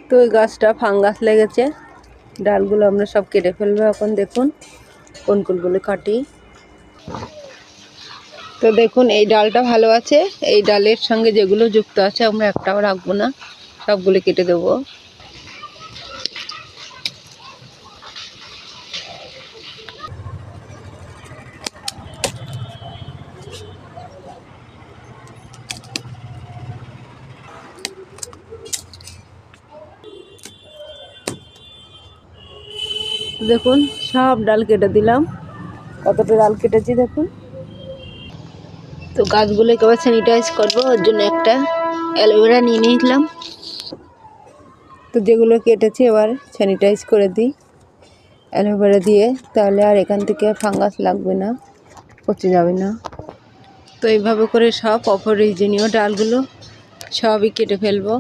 তো এই গাছটা ফাঙ্গাস লেগেছে, ডালগুলো আমরা সব কেটে ফেলবো। এখন দেখুন কোন কোনগুলো কাটি। তো দেখুন এই ডালটা ভালো আছে, এই ডালের সঙ্গে যেগুলো যুক্ত আছে আমরা একটাও রাখবো না, সবগুলো কেটে দেবো। দেখুন সব ডাল কেটে দিলাম, কতটা ডাল কেটেছি দেখুন। তো গাছগুলোকে আবার স্যানিটাইজ করবো, ওর জন্য একটা অ্যালোভেরা নিয়ে নিলাম। তো যেগুলো কেটেছি এবার স্যানিটাইজ করে দিই অ্যালোভেরা দিয়ে, তাহলে আর এখান থেকে ফাঙ্গাস লাগবে না, পচে যাবে না। তো এইভাবে করে সব অপরিজনীয় ডালগুলো সবই কেটে ফেলবো।